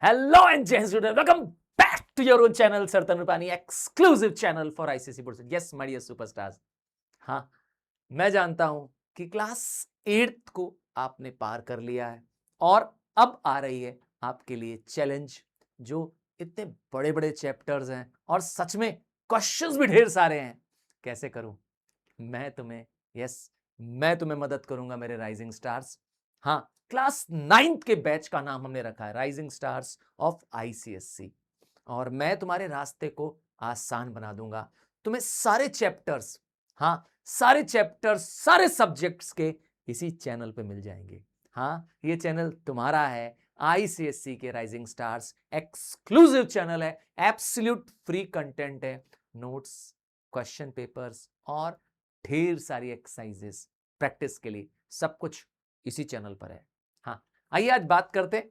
Hello and gents, students, welcome back to your own channel, Sir Tanupani, exclusive channel for ICSE boards. Yes, my dear superstars. हाँ, मैं जानता हूं कि class 8th को आपने पार कर लिया है और अब आ रही है आपके लिए चैलेंज, जो इतने बड़े बड़े चैप्टर्स हैं और सच में क्वेश्चंस भी ढेर सारे हैं। कैसे करूं? मैं तुम्हें मदद करूंगा मेरे राइजिंग स्टार्स। हाँ, क्लास 9th के बैच का नाम हमने रखा है राइजिंग स्टार्स ऑफ आईसीएससी, और मैं तुम्हारे रास्ते को आसान बना दूंगा। तुम्हें सारे चैप्टर्स, हाँ सारे चैप्टर्स, सारे सब्जेक्ट्स के इसी चैनल पे मिल जाएंगे। हाँ, ये चैनल तुम्हारा है, आईसीएससी के राइजिंग स्टार्स एक्सक्लूसिव चैनल है, एब्सोल्यूट फ्री कंटेंट है, नोट्स, क्वेश्चन पेपर्स और ढेर सारी एक्सरसाइजेस प्रैक्टिस के लिए, सब कुछ इसी चैनल पर है। हाँ, आइए आज बात करते हैं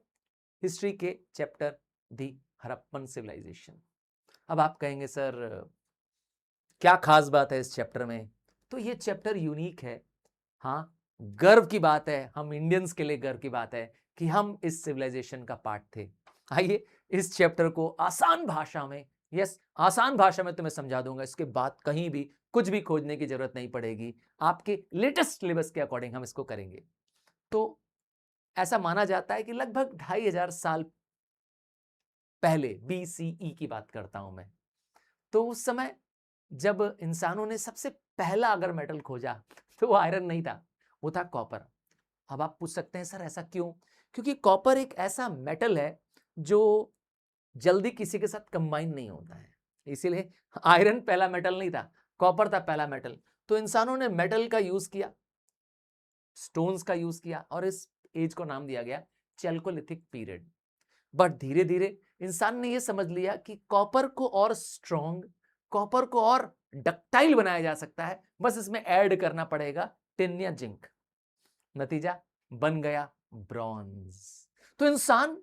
हिस्ट्री के चैप्टर दी हड़प्पन सिविलाइजेशन। अब आप कहेंगे सर क्या खास बात है इस चैप्टर में? तो ये चैप्टर यूनिक है। हाँ, गर्व की बात है, हम इंडियंस के लिए गर्व की बात है कि हम इस सिविलाइजेशन का पार्ट थे। आइए इस चैप्टर को आसान भाषा में, आसान भाषा में तुम्हें समझा दूंगा। इसके बाद कहीं भी कुछ भी खोजने की जरूरत नहीं पड़ेगी, आपके लेटेस्ट सिलेबस के अकॉर्डिंग हम इसको करेंगे। तो ऐसा माना जाता है कि लगभग 2500 साल पहले, बीसीई की बात करता हूं मैं, तो उस समय जब इंसानों ने सबसे पहला अगर मेटल खोजा तो वो आयरन नहीं था, वो था कॉपर। अब आप पूछ सकते हैं सर ऐसा क्यों? क्योंकि कॉपर एक ऐसा मेटल है जो जल्दी किसी के साथ कंबाइन नहीं होता है, इसीलिए आयरन पहला मेटल नहीं था, कॉपर था पहला मेटल। तो इंसानों ने मेटल का यूज किया, स्टोन्स का यूज किया, और इस एज को नाम दिया गया चैल्कोलिथिक पीरियड। बट धीरे धीरे इंसान ने यह समझ लिया कि कॉपर को और स्ट्रॉन्ग, कॉपर को और डक्टाइल बनाया जा सकता है, बस इसमें ऐड करना पड़ेगा टिन या जिंक। नतीजा बन गया ब्रॉन्ज। तो इंसान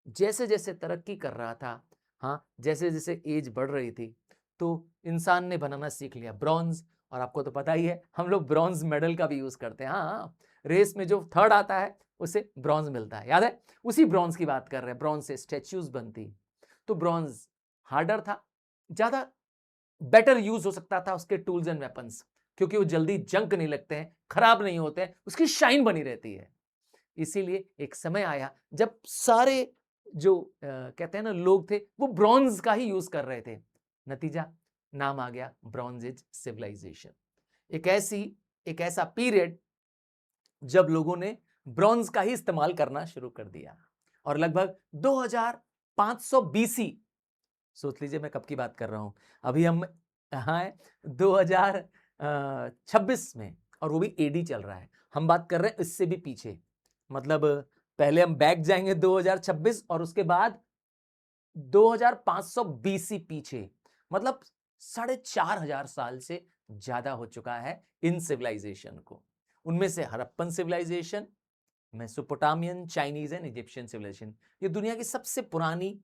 जैसे जैसे तरक्की कर रहा था, हाँ जैसे जैसे एज बढ़ रही थी, तो इंसान ने बनाना सीख लिया ब्रॉन्ज। और आपको तो पता ही है, हम लोग ब्रॉन्ज मेडल का भी यूज करते हैं। हाँ, रेस में जो थर्ड आता है उसे ब्रॉन्ज मिलता है, याद है? उसी ब्रॉन्ज की बात कर रहे हैं, ब्रॉन्ज से स्टैच्यूज बनती। तो ब्रॉन्ज हार्डर था, ज्यादा बेटर यूज हो सकता था उसके टूल्स एंड वेपन्स, क्योंकि वो जल्दी जंग नहीं लगते हैं, खराब नहीं होते हैं, उसकी शाइन बनी रहती है। इसीलिए एक समय आया जब सारे जो कहते हैं ना लोग थे, वो ब्रॉन्ज का ही यूज कर रहे थे। नतीजा नाम आ गया ब्रॉन्ज एज सिविलाइजेशन। एक ऐसा पीरियड जब लोगों ने ब्रॉन्ज का ही इस्तेमाल करना शुरू कर दिया। और लगभग 2500 बीसी, सोच लीजिए मैं कब की बात कर रहा हूं, अभी हम हैं 2026 में, और वो भी एडी चल रहा है। हम बात कर रहे हैं इससे भी पीछे, मतलब पहले हम बैक जाएंगे 2026 और उसके बाद 2500 बीसी पीछे, मतलब 4500 साल से ज्यादा हो चुका है इन सिविलाइजेशन को। उनमें से Harappan civilisation, Mesopotamian, Chinese and Egyptian civilisation, ये दुनिया की सबसे पुरानी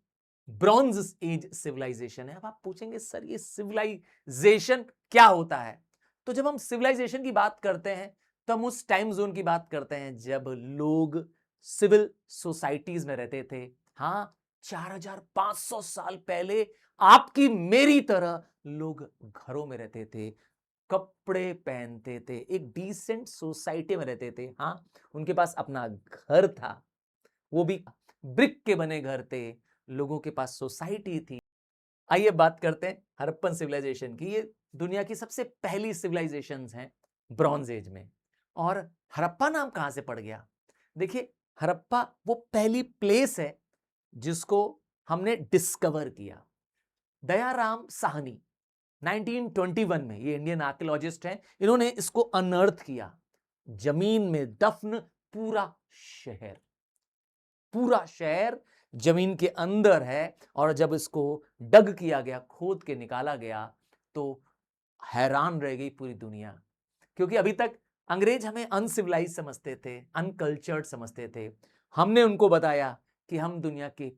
ब्रॉन्ज एज सिविलाइजेशन है। अब आप पूछेंगे सर ये सिविलाइजेशन क्या होता है? तो जब हम सिविलाइजेशन की बात करते हैं तो हम उस टाइम जोन की बात करते हैं जब लोग सिविल सोसाइटीज में रहते थे। हाँ, 4500 साल पहले आपकी मेरी तरह लोग घरों में रहते थे, कपड़े पहनते थे, एक डिसेंट सोसाइटी में रहते थे। हाँ, उनके पास अपना घर था, वो भी ब्रिक के बने घर थे, लोगों के पास सोसाइटी थी। आइए बात करते हैं हड़प्पन सिविलाइजेशन की। ये दुनिया की सबसे पहली सिविलाइजेशंस हैं ब्रॉन्ज एज में। और हड़प्पा नाम कहां से पड़ गया? देखिए, हड़प्पा वो पहली प्लेस है जिसको हमने डिस्कवर किया। दयाराम साहनी 1921 में, ये इंडियन आर्कियोलॉजिस्ट हैं, इन्होंने इसको अनअर्थ किया। जमीन में दफन पूरा शहर जमीन के अंदर है। और जब इसको डग किया गया, खोद के निकाला गया, तो हैरान रह गई पूरी दुनिया, क्योंकि अभी तक अंग्रेज हमें अनसिविलाइज समझते थे, अनकल्चर्ड समझते थे। हमने उनको बताया कि हम दुनिया की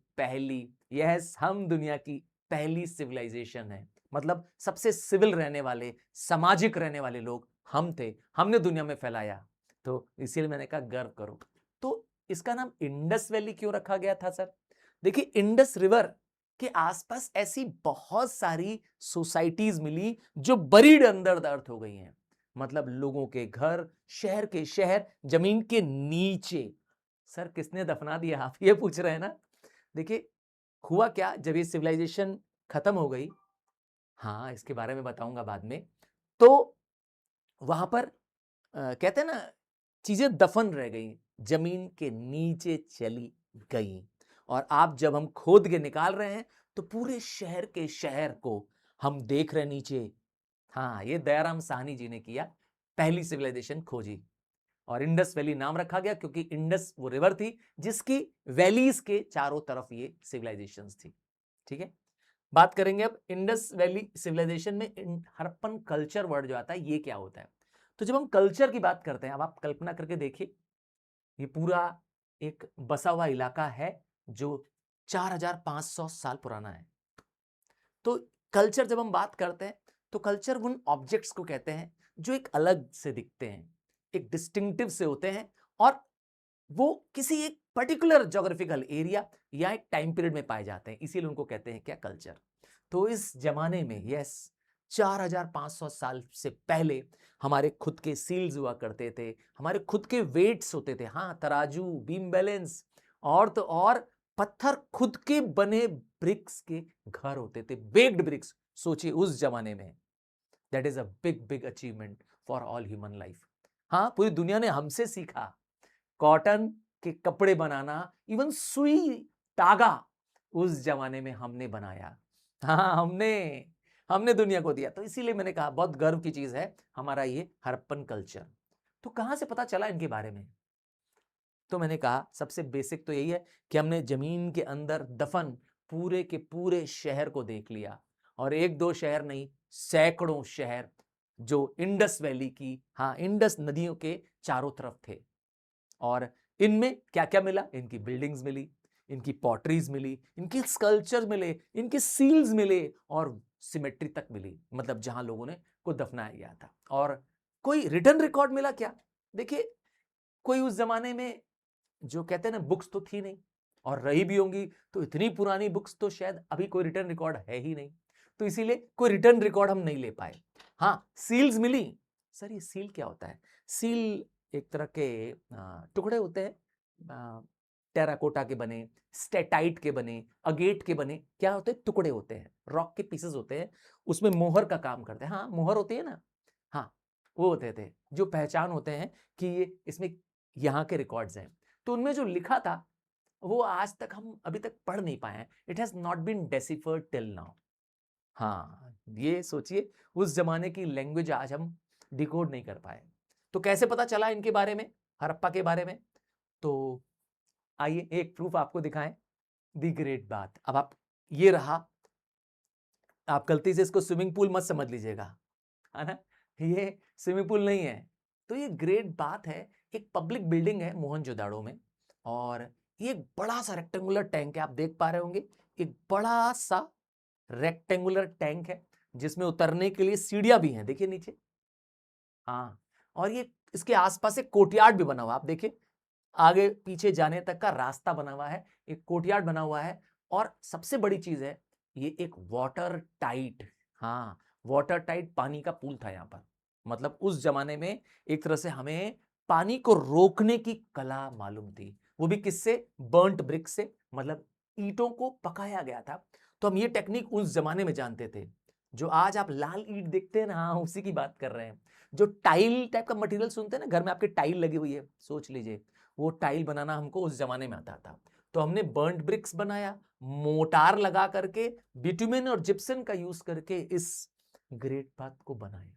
पहली सिविलाइजेशन है, मतलब सबसे सिविल रहने वाले, सामाजिक रहने वाले लोग हम थे, हमने दुनिया में फैलाया। तो इसीलिए मैंने कहा गर्व करो। तो इसका नाम इंडस वैली क्यों रखा गया था सर? देखिए इंडस रिवर के आसपास ऐसी बहुत सारी सोसाइटीज मिली जो बरीड अंडर द अर्थ हो गई हैं। मतलब लोगों के घर, शहर के शहर, जमीन के नीचे। सर किसने दफना दिया, आप ये पूछ रहे हैं ना। देखिए हुआ क्या, जब ये सिविलाइजेशन खत्म हो गई, हाँ इसके बारे में बताऊंगा बाद में, तो वहां पर कहते हैं ना चीजें दफन रह गई, जमीन के नीचे चली गई। और आप जब हम खोद के निकाल रहे हैं तो पूरे शहर के शहर को हम देख रहे हैं नीचे। हाँ ये दयाराम साहनी जी ने किया, पहली सिविलाइजेशन खोजी। और इंडस वैली नाम रखा गया क्योंकि इंडस वो रिवर थी जिसकी वैलीज के चारों तरफ ये सिविलाइजेशंस थी। ठीक है, बात करेंगे अब इंडस वैली सिविलाइजेशन में हड़प्पन कल्चर वर्ड जो आता है ये क्या होता है। तो जब हम कल्चर की बात करते हैं, अब आप कल्पना करके देखिए, ये पूरा एक बसा हुआ इलाका है जो 4500 साल पुराना है। तो कल्चर जब हम बात करते हैं तो कल्चर उन ऑब्जेक्ट्स को कहते हैं जो एक अलग से दिखते हैं, एक डिस्टिंक्टिव से होते हैं, और वो किसी एक पर्टिकुलर ज्योग्राफिकल एरिया या एक टाइम पीरियड में पाए जाते हैं, इसीलिए उनको कहते हैं क्या, कल्चर। तो इस जमाने में यस 4500 साल से पहले हमारे खुद के सील्स हुआ करते थे, हमारे खुद के वेट्स होते थे, हाँ तराजू, बीम बैलेंस, और तो और पत्थर खुद के बने ब्रिक्स के घर होते थे, बेक्ड ब्रिक्स। सोचिए उस जमाने में, that is a big big achievement for all human life. हाँ पूरी दुनिया ने हमसे सीखा कॉटन के कपड़े बनाना, इवन सुई धागा उस जमाने में हमने बनाया। हाँ हमने दुनिया को दिया। तो इसीलिए मैंने कहा बहुत गर्व की चीज है हमारा ये हड़प्पन कल्चर। तो कहां से पता चला इनके बारे में, तो मैंने कहा सबसे बेसिक तो यही है कि हमने जमीन के अंदर दफन पूरे के पूरे शहर को देख लिया, और एक दो शहर नहीं, सैकड़ों शहर जो इंडस वैली की, हाँ इंडस नदियों के चारों तरफ थे। और इनमें क्या क्या मिला, इनकी बिल्डिंग्स मिली, इनकी पॉटरीज मिली, इनके स्कल्पचर मिले, इनके सील्स मिले, और सिमेट्री तक मिली, मतलब जहां लोगों ने को दफनाया गया था। और कोई रिटर्न रिकॉर्ड मिला क्या, देखिए कोई उस जमाने में जो कहते हैं ना बुक्स तो थी नहीं, और रही भी होंगी तो इतनी पुरानी बुक्स तो शायद अभी कोई रिटर्न रिकॉर्ड है ही नहीं, तो इसीलिए कोई रिटर्न रिकॉर्ड हम नहीं ले पाए। हाँ सील्स मिली। सर ये सील क्या होता है, सील एक तरह के टुकड़े होते हैं, टेराकोटा के बने, स्टेटाइट के बने, अगेट के बने, क्या होते हैं, टुकड़े होते हैं, रॉक के पीसेस होते हैं, उसमें मोहर का काम करते हैं। हाँ मोहर होती है ना, हाँ वो होते थे जो पहचान होते हैं कि ये इसमें यहाँ के रिकॉर्ड्स हैं। तो उनमें जो लिखा था वो आज तक हम अभी तक पढ़ नहीं पाए हैं, it has not been deciphered till now. हाँ ये सोचिए उस जमाने की लैंग्वेज आज हम डिकोड नहीं कर पाए। तो कैसे पता चला इनके बारे में, हड़प्पा के बारे में, तो आइए एक प्रूफ आपको दिखाएं, दी ग्रेट बात। अब आप ये रहा, आप गलती से इसको स्विमिंग पूल मत समझ लीजिएगा, है ना, ये स्विमिंग पूल नहीं है। तो ये ग्रेट बात है, एक पब्लिक बिल्डिंग है मोहनजोदाड़ो में, और ये एक बड़ा सा रेक्टेंगुलर टैंक है, आप देख पा रहे होंगे, एक बड़ा सा रेक्टेंगुलर टैंक है जिसमें उतरने के लिए सीढ़ियां भी हैं, देखिए नीचे। हाँ और ये इसके आसपास एक कोर्टयार्ड भी बना हुआ, आप देखिए आगे पीछे जाने तक का रास्ता बना हुआ है, एक कोर्टयार्ड बना हुआ है। और सबसे बड़ी चीज है ये एक वाटर टाइट, हाँ वाटर टाइट पानी का पूल था यहाँ पर। मतलब उस जमाने में एक तरह से हमें पानी को रोकने की कला मालूम थी, वो भी किससे, बर्न्ट ब्रिक से, मतलब ईंटों को पकाया गया था। तो हम ये टेक्निक उस जमाने में जानते थे। जो आज आप लाल ईंट देखते हैं ना, हाँ उसी की बात कर रहे हैं। जो टाइल टाइप का मटेरियल सुनते हैं ना, घर में आपके टाइल लगी हुई है, सोच लीजिए वो टाइल बनाना हमको उस जमाने में आता था। तो हमने बर्न्ट ब्रिक्स बनाया, मोटार लगा करके, बिटुमेन और जिप्सन का यूज करके इस ग्रेट बात को बनाया।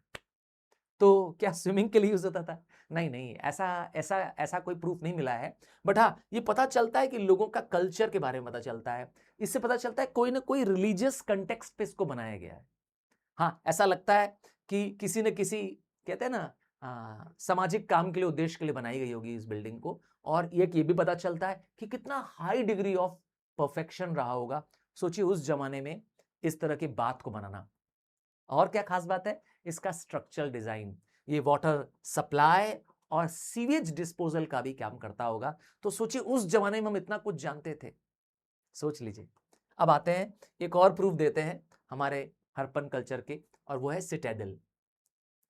तो क्या स्विमिंग के लिए यूज होता था, नहीं नहीं, ऐसा ऐसा ऐसा कोई प्रूफ नहीं मिला है। बट हाँ ये पता चलता है कि लोगों का कल्चर के बारे में पता चलता है, इससे पता चलता है कोई ना कोई रिलीजियस कंटेक्स्ट पे इसको बनाया गया है। हाँ ऐसा लगता है कि किसी न किसी, कहते हैं ना सामाजिक काम के लिए, उद्देश्य के लिए बनाई गई होगी इस बिल्डिंग को। और ये भी पता चलता है कि कितना हाई डिग्री ऑफ परफेक्शन रहा होगा, सोचिए उस जमाने में इस तरह की बात को बनाना। और क्या खास बात है, इसका स्ट्रक्चरल डिजाइन, ये वाटर सप्लाई और सीवेज डिस्पोजल का भी काम करता होगा। तो सोचिए उस जमाने में हम इतना कुछ जानते थे। सोच लीजिए। अब आते हैं एक और प्रूफ देते हैं हमारे हड़प्पन कल्चर के, और वो है सिटाडेल।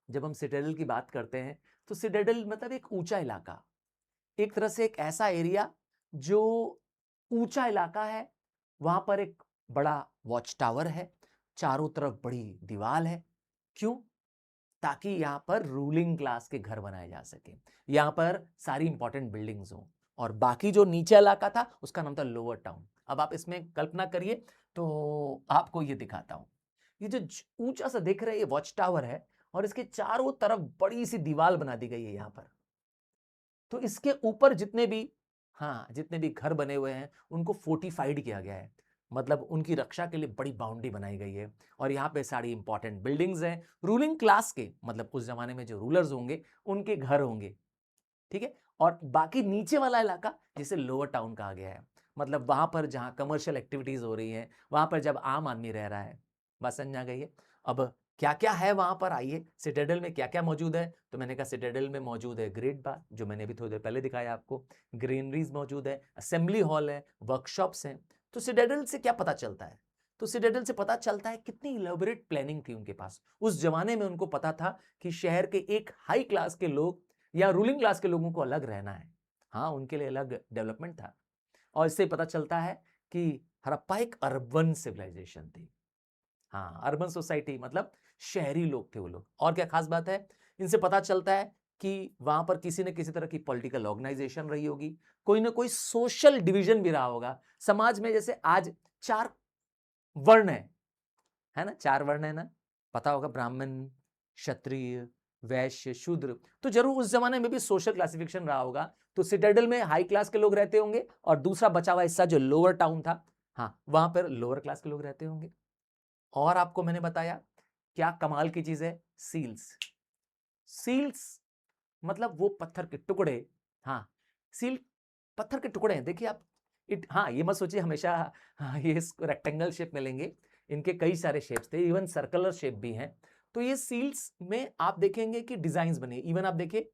जब हम सिटाडेल की बात करते हैं तो सिटाडेल मतलब एक ऊंचा इलाका, एक तरह से एक ऐसा एरिया जो ऊंचा इलाका है, वहां पर एक बड़ा वॉच टावर है, चारों तरफ बड़ी दीवार है। क्यों? ताकि यहां पर रूलिंग क्लास के घर बनाए जा सके, यहां पर सारी इंपॉर्टेंट बिल्डिंग्स हो। और बाकी जो नीचे इलाका था उसका नाम था लोअर टाउन। अब आप इसमें कल्पना करिए, तो आपको ये दिखाता हूं। ये जो ऊंचा सा दिख रहा है ये वॉच टावर है, और इसके चारों तरफ बड़ी सी दीवार बना दी गई है यहां पर। तो इसके ऊपर जितने भी, हाँ, जितने भी घर बने हुए हैं उनको फोर्टिफाइड किया गया है, मतलब उनकी रक्षा के लिए बड़ी बाउंड्री बनाई गई है। और यहाँ पे सारी इंपॉर्टेंट बिल्डिंग्स हैं, रूलिंग क्लास के, मतलब उस जमाने में जो रूलर्स होंगे उनके घर होंगे, ठीक है। और बाकी नीचे वाला इलाका जिसे लोअर टाउन कहा गया है, मतलब वहां पर जहां कमर्शियल एक्टिविटीज हो रही है, वहां पर जब आम आदमी रह रहा है। बात समझ आ गई है? अब क्या क्या है वहां पर, आइए सिटाडेल में क्या क्या मौजूद है। तो मैंने कहा सिटाडेल में मौजूद है ग्रेट बार, जो मैंने अभी थोड़ी देर पहले दिखाया आपको, ग्रेनरीज मौजूद है, असेंबली हॉल है, वर्कशॉप्स हैं। तो सिटाडेल से क्या पता चलता है? तो सिटाडेल से पता चलता है कितनी इलेबोरेट प्लानिंग थी उनके पास। उस जमाने में उनको पता था कि शहर के एक हाई क्लास के लोग या रूलिंग क्लास के लोगों को अलग रहना है। हाँ, उनके लिए अलग डेवलपमेंट था। और इससे पता चलता है कि हड़प्पा एक अर्बन सिविलाइजेशन थी। हाँ, अर्बन सोसाइटी मतलब शहरी लोग थे वो लोग। और क्या खास बात है, इनसे पता चलता है कि वहां पर किसी न किसी तरह की पॉलिटिकल ऑर्गेनाइजेशन रही होगी, कोई ना कोई सोशल डिवीजन भी रहा होगा समाज में। जैसे आज 4 वर्ण है ना, 4 वर्ण है ना, पता होगा, ब्राह्मण, क्षत्रिय, वैश्य, शूद्र। तो जरूर उस जमाने में भी सोशल क्लासिफिकेशन रहा होगा। तो सिटाडेल में हाई क्लास के लोग रहते होंगे, और दूसरा बचा हुआ हिस्सा जो लोअर टाउन था, हाँ, वहां पर लोअर क्लास के लोग रहते होंगे। और आपको मैंने बताया क्या कमाल की चीज है, सील्स। सील्स मतलब वो पत्थर के टुकड़े, हाँ, सील पत्थर के टुकड़े हैं। देखिए आप, हाँ, ये मत सोचिए हमेशा हाँ, ये रेक्टेंगल शेप मिलेंगे, इनके कई सारे शेप्स थे, इवन सर्कुलर शेप भी हैं। तो ये सील्स में आप देखेंगे कि डिजाइन्स बने, इवन आप देखिए,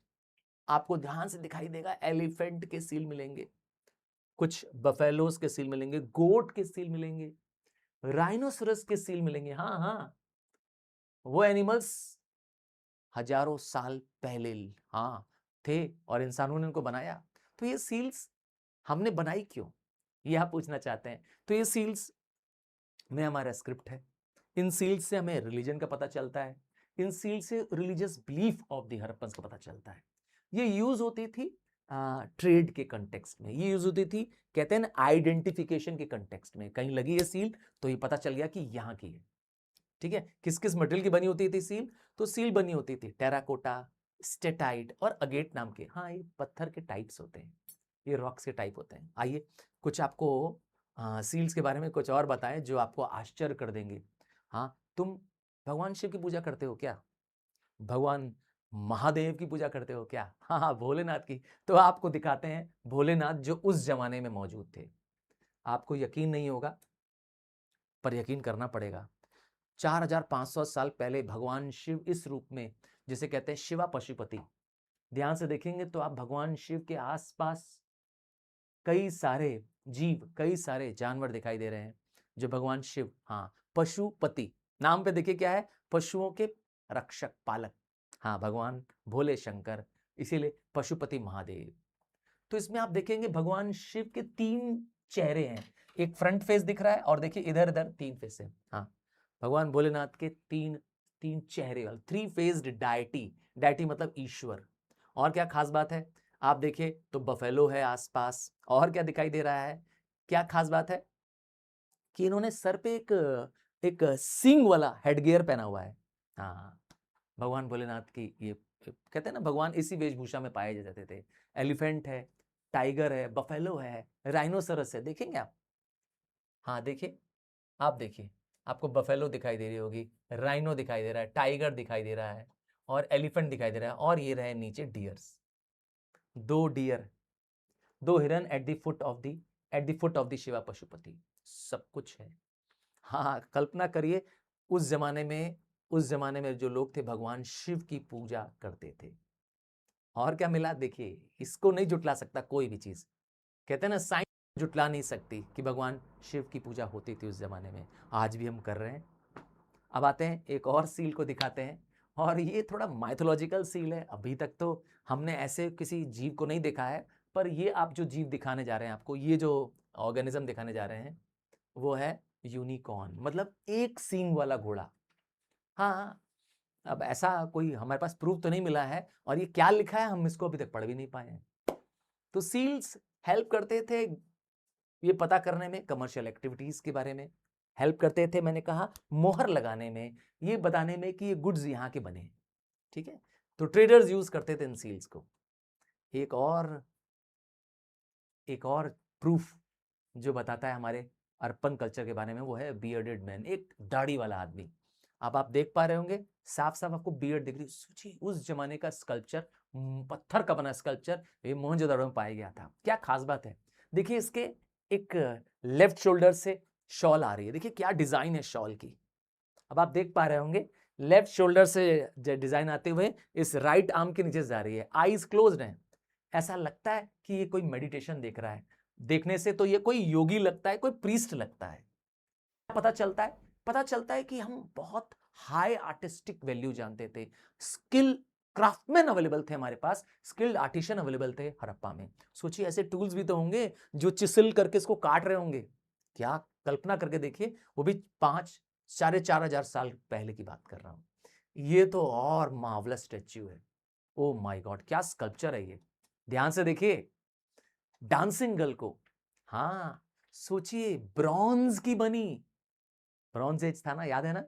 आपको ध्यान से दिखाई देगा एलिफेंट के सील मिलेंगे, कुछ बफेलोस के सील मिलेंगे, गोट के सील मिलेंगे, राइनोसरस के सील मिलेंगे। हाँ हाँ, वो एनिमल्स हजारों साल पहले, हाँ, थे, और इंसानों ने उनको बनाया। तो ये सील्स हमने बनाई क्यों, ये आप पूछना चाहते हैं। तो ये सील्स में हमारा स्क्रिप्ट है, इन सील्स से हमें रिलीजन का पता चलता है, इन सील्स से religious belief of the Harappans का पता चलता है। ये यूज होती थी ट्रेड के कंटेक्स्ट में, ये यूज होती थी, कहते हैं ना, आइडेंटिफिकेशन के कंटेक्स्ट में। कहीं लगी है सील तो ये पता चल गया कि यहाँ की है, ठीक है। किस किस मटेरियल की बनी होती थी सील? तो सील बनी होती थी टेराकोटा, स्टेटाइट और अगेट नाम के, हाँ, ये पत्थर के टाइप्स होते हैं, ये रॉक्स के टाइप होते हैं। आइए कुछ आपको सील्स के बारे में कुछ और बताएं जो आपको आश्चर्य कर देंगे। हाँ, तुम भगवान शिव की पूजा करते हो क्या? भगवान महादेव की पूजा करते हो क्या? हाँ हाँ, भोलेनाथ की। तो आपको दिखाते हैं भोलेनाथ जो उस जमाने में मौजूद थे। आपको यकीन नहीं होगा, पर यकीन करना पड़ेगा। 4500 साल पहले भगवान शिव इस रूप में, जिसे कहते हैं शिवा पशुपति, ध्यान से देखेंगे तो आप भगवान शिव के आसपास कई सारे जीव, कई सारे जानवर दिखाई दे रहे हैं जो भगवान शिव, हाँ, पशुपति नाम पे देखिए क्या है, पशुओं के रक्षक, पालक, हाँ, भगवान भोले शंकर, इसीलिए पशुपति महादेव। तो इसमें आप देखेंगे भगवान शिव के 3 चेहरे हैं, एक फ्रंट फेस दिख रहा है, और देखिए इधर इधर 3 फेस है। हाँ, भगवान भोलेनाथ के 3 चेहरे वाले 3 फेस्ड डायटी, डायटी मतलब ईश्वर। और क्या खास बात है, आप देखिए तो बफेलो है आसपास। और क्या दिखाई दे रहा है, क्या खास बात है कि इन्होंने सर पे एक सींग वाला हेडगियर पहना हुआ है। हाँ, भगवान भोलेनाथ की ये, कहते हैं ना, भगवान इसी वेशभूषा में पाए जाते थे। एलिफेंट है, टाइगर है, बफेलो है, राइनोसरस है, देखेंगे आप। हाँ देखिए, आप देखिए, आपको बफेलो दिखाई दे रही होगी, राइनो दिखाई दे रहा है, टाइगर दिखाई दे रहा है, और एलिफेंट दिखाई दे रहा है, और ये रहे नीचे डियर्स, 2 डियर, 2 हिरन at the foot of the Shiva Pashupati, सब कुछ है। हाँ, कल्पना करिए उस जमाने में जो लोग थे भगवान शिव की पूजा करते थे। और क्या मिला देखिए, इसको नहीं जुटला सकता कोई भी चीज। कहते हैं ना, साइंस जुटला नहीं सकती कि भगवान शिव की पूजा होती थी उस जमाने में, आज भी हम कर रहे हैं। अब आते हैं एक और सील को दिखाते हैं, और ये थोड़ा माइथोलॉजिकल सील है। अभी तक तो हमने ऐसे किसी जीव को नहीं देखा है, पर ये आप जो जीव दिखाने जा रहे हैं आपको, ये जो ऑर्गेनिज्म दिखाने जा रहे हैं वो है यूनिकॉर्न, मतलब एक सींग वाला घोड़ा। हाँ, अब ऐसा कोई हमारे पास प्रूफ तो नहीं मिला है, और ये क्या लिखा है हम इसको अभी तक पढ़ भी नहीं पाए हैं। तो सील्स हेल्प करते थे ये पता करने में, कमर्शियल एक्टिविटीज के बारे में हेल्प करते थे, मैंने कहा मोहर लगाने में, ये बताने में कि ये गुड्स यहाँ के बने, ठीक है। तो ट्रेडर्स यूज करते थे इन सील्स को। एक और प्रूफ जो बताता है हमारे अर्पन कल्चर के बारे में, वो है बियर्डेड मैन, एक दाढ़ी वाला आदमी। अब आप देख पा रहे होंगे, साफ साफ आपको बियर्ड दिख रही। सोचिए उस जमाने का स्कल्पचर, पत्थर का बना स्कल्पचर, ये मोहनजोदड़ो में पाया गया था। क्या खास बात है, देखिए इसके एक लेफ्ट शोल्डर से शॉल आ रही है, देखिए क्या डिजाइन है शॉल की। अब आप देख पा रहे होंगे लेफ्ट शोल्डर से डिजाइन आते हुए इस राइट आर्म के नीचे जा रही है, आईज क्लोज्ड हैं। ऐसा लगता है कि ये कोई मेडिटेशन देख रहा है, देखने से तो ये कोई योगी लगता है, कोई प्रीस्ट लगता है। पता चलता है कि हम बहुत हाई आर्टिस्टिक वैल्यू जानते थे, स्किल क्राफ्टमैन अवेलेबल थे हमारे पास, स्किल्ड आर्टिशन अवेलेबल थे हड़प्पा में। सोचिए ऐसे टूल्स भी तो होंगे जो चिसल करके इसको काट रहे होंगे। क्या कल्पना करके देखिए, वो भी 5-4,500 साल पहले की बात कर रहा हूं। ये तो और मार्वलस स्टैच्यू है, ओ माय गॉड, क्या स्कल्पचर है ये। ध्यान से देखिए डांसिंग गर्ल को, हाँ सोचिए ब्रॉन्ज की बनी, ब्रॉन्ज एज था ना, याद है ना,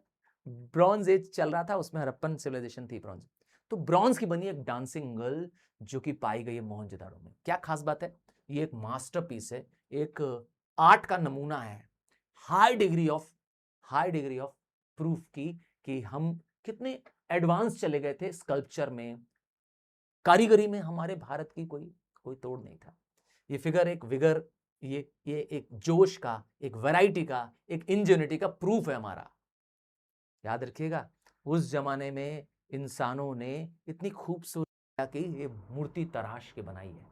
ब्रॉन्ज एज चल रहा था, उसमें हड़प्पन सिविलाइजेशन थी ब्रॉन्ज। तो ब्रॉन्ज की बनी एक डांसिंग गर्ल जो कि पाई गई है मोहनजोदाड़ो में। क्या खास बात है, ये एक मास्टरपीस है, एक आर्ट का नमूना है, हाई डिग्री ऑफ प्रूफ की कि हम कितने एडवांस चले गए थे स्कल्पचर में, कारीगरी में हमारे भारत की कोई तोड़ नहीं था। ये फिगर एक विगर, ये एक जोश का, एक वैरायटी का, एक इंजेन्युइटी का प्रूफ है हमारा। याद रखिएगा उस जमाने में इंसानों ने इतनी खूबसूरत की ये मूर्ति तराश के बनाई है।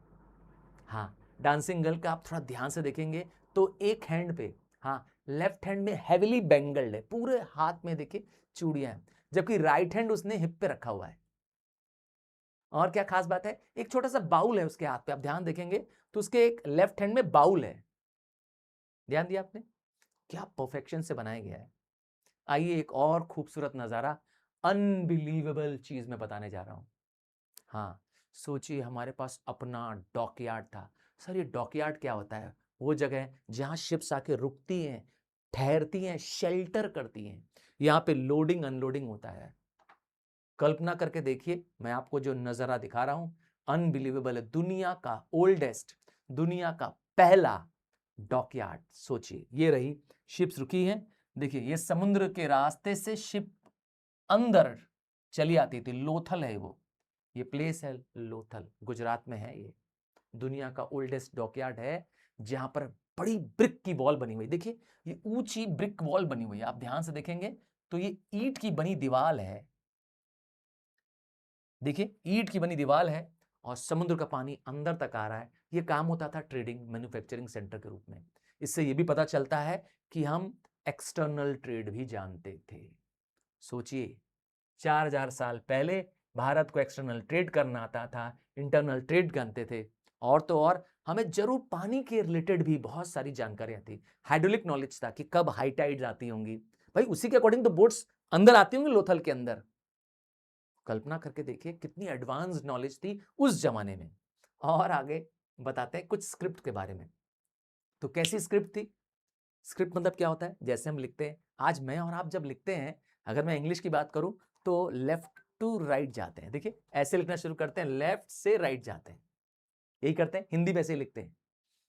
हाँ, डांसिंग गर्ल का आप थोड़ा ध्यान से देखेंगे तो एक हैंड पे, हाँ लेफ्ट हैंड में हेविली बेंगल्ड है, पूरे हाथ में देखिए चूड़ियां हैं, जबकि राइट हैंड उसने हिप पे रखा हुआ है। और क्या खास बात है, एक छोटा सा बाउल है उसके हाथ पे, आप ध्यान देखेंगे तो उसके एक लेफ्ट हैंड में बाउल है। ध्यान दिया आपने, क्या परफेक्शन से बनाया गया है। आइए एक और खूबसूरत नजारा, अनबिलीवेबल चीज मैं बताने जा रहा हूं। हाँ, सोचिए हमारे पास अपना डॉकयार्ड था। सर ये डॉकयार्ड क्या होता है, वो जगह जहां शिप्स आके रुकती हैं, ठहरती हैं, शेल्टर करती हैं, यहाँ पे लोडिंग अनलोडिंग होता है। कल्पना करके देखिए, मैं आपको जो नजारा दिखा रहा हूं अनबिलीवेबल है। दुनिया का ओल्डेस्ट, दुनिया का पहला डॉकयार्ड। सोचिए ये रही शिप्स रुकी हैं, देखिए ये समुद्र के रास्ते से शिप अंदर चली आती थी। लोथल है वो, ये प्लेस है लोथल, गुजरात में है। ये दुनिया का ओल्डेस्ट डॉकयार्ड है, जहां पर बड़ी ब्रिक की वॉल बनी हुई, देखिए ये ऊंची ब्रिक वॉल बनी हुई है। आप ध्यान से देखेंगे तो ये ईंट की बनी दीवार है, देखिए ईंट की बनी दीवार है, और समुद्र का पानी अंदर तक आ रहा है। ये काम होता था ट्रेडिंग मैन्युफैक्चरिंग सेंटर के रूप में। इससे ये भी पता चलता है कि हम एक्सटर्नल ट्रेड भी जानते थे। सोचिए 4,000 साल पहले भारत को एक्सटर्नल ट्रेड करना आता था, इंटरनल ट्रेड जानते थे। और तो और हमें जरूर पानी के रिलेटेड भी बहुत सारी जानकारियां थी, हाइड्रोलिक नॉलेज था कि कब हाई टाइड्स आती होंगी, भाई उसी के अकॉर्डिंग तो बोट्स अंदर आती होंगी लोथल के अंदर। कल्पना करके देखिए कितनी एडवांस नॉलेज थी उस जमाने में। और आगे बताते हैं कुछ स्क्रिप्ट के बारे में। तो कैसी स्क्रिप्ट थी, स्क्रिप्ट मतलब क्या होता है, जैसे हम लिखते हैं, आज मैं और आप जब लिखते हैं, अगर मैं इंग्लिश की बात करूं तो लेफ्ट टू राइट जाते हैं, देखिए ऐसे लिखना शुरू करते हैं, लेफ्ट से राइट जाते हैं, यही करते हैं। हिंदी में ऐसे ही लिखते हैं।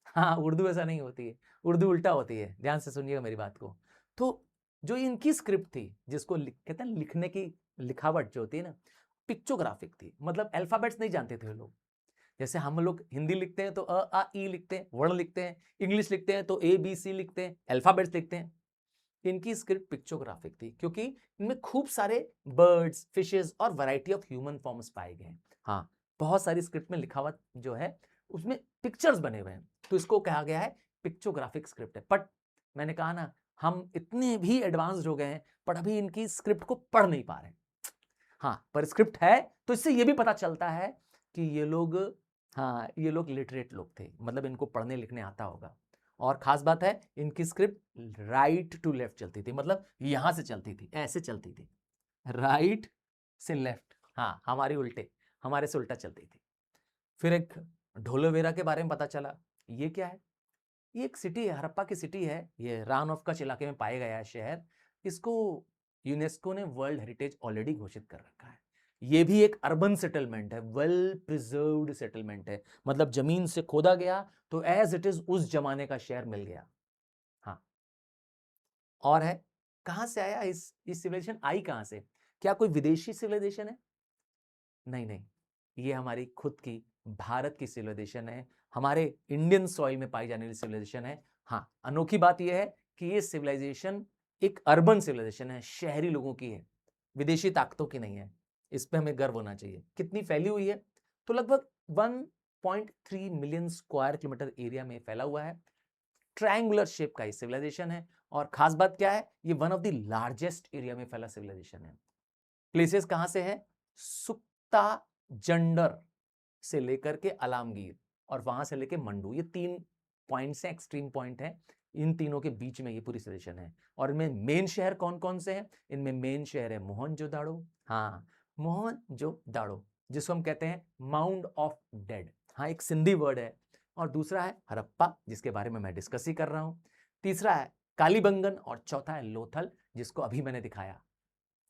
हाँ, उर्दू ऐसा नहीं होती है, उर्दू उल्टा होती है, ध्यान से सुनिएगा मेरी बात को। तो जो इनकी स्क्रिप्ट थी, जिसको कहते हैं लिखने की लिखावट जो होती है ना, पिक्चोग्राफिक थी, मतलब अल्फाबेट्स नहीं जानते थे लोग। जैसे हम लोग हिंदी लिखते हैं तो अ आ ई लिखते हैं, वर्ण लिखते हैं, इंग्लिश लिखते हैं तो ए बी सी लिखते हैं, अल्फाबेट्स लिखते हैं। इनकी स्क्रिप्ट पिक्चोग्राफिक थी, क्योंकि इनमें खूब सारे बर्ड्स, फिशेस और वैरायटी ऑफ ह्यूमन फॉर्म्स पाए गए हैं। हाँ, बहुत सारी स्क्रिप्ट में लिखावट जो है उसमें पिक्चर्स बने हुए हैं, तो इसको कहा गया है पिक्चोग्राफिक स्क्रिप्ट है। बट मैंने कहा ना, हम इतने भी एडवांस्ड हो गए हैं पर अभी इनकी स्क्रिप्ट को पढ़ नहीं पा रहे। हाँ, पर स्क्रिप्ट है तो इससे ये भी पता चलता है कि ये लोग, हाँ, ये लोग लिटरेट लोग थे, मतलब इनको पढ़ने लिखने आता होगा। और खास बात है, इनकी स्क्रिप्ट राइट टू लेफ्ट चलती थी, मतलब यहां से चलती थी, ऐसे चलती थी, राइट से लेफ्ट। हाँ, हमारी उल्टे, हमारे से उल्टा चलती थी। फिर एक ढोलोवेरा के बारे में पता चला। ये क्या है? ये एक सिटी है, हड़प्पा की सिटी है, ये रान ऑफ कच्छ इलाके में पाया गया है शहर। इसको यूनेस्को ने वर्ल्ड हेरिटेज ऑलरेडी घोषित कर रखा है। ये भी एक अर्बन सेटलमेंट है, वेल प्रिजर्व्ड सेटलमेंट है, मतलब जमीन से खोदा गया तो एज इट इज उस जमाने का शहर मिल गया। हाँ, और है, कहां से आया इस सिविलाइजेशन आई कहां से? क्या कोई विदेशी सिविलाइजेशन है? नहीं नहीं, ये हमारी खुद की भारत की सिविलाइजेशन है, हमारे इंडियन सॉइल में पाई जाने वाली सिविलाइजेशन है। हाँ, अनोखी बात यह है कि ये सिविलाइजेशन एक अर्बन सिविलाइजेशन है, शहरी लोगों की है, विदेशी ताकतों की नहीं है। इस पे हमें गर्व होना चाहिए। कितनी फैली हुई है? तो लगभग 1.3 मिलियन स्क्वायर किलोमीटर एरिया में फैला हुआ है। ट्रायंगुलर शेप का ये सिविलाइजेशन है, और खास बात क्या है, ये one of the largest area में फैला सिविलाइजेशन है। प्लेसेस कहां से है? सुक्ता जंडर से लेकर के अलामगीर, और वहां से लेकर मंडू, ये 3 पॉइंट्स हैं, एक्सट्रीम पॉइंट हैं। इन तीनों के बीच में ये पूरी सिचुएशन है। और इनमें मेन शहर कौन कौन से हैं? इनमें मेन शहर है मोहनजोदाड़ो। हाँ, मोहनजोदाड़ो, जिसको हम कहते हैं माउंड ऑफ डेड। हाँ, एक सिंधी वर्ड है। और दूसरा है हड़प्पा, जिसके बारे में मैं डिस्कस ही कर रहा हूं। तीसरा है कालीबंगन, और चौथा है लोथल, जिसको अभी मैंने दिखाया,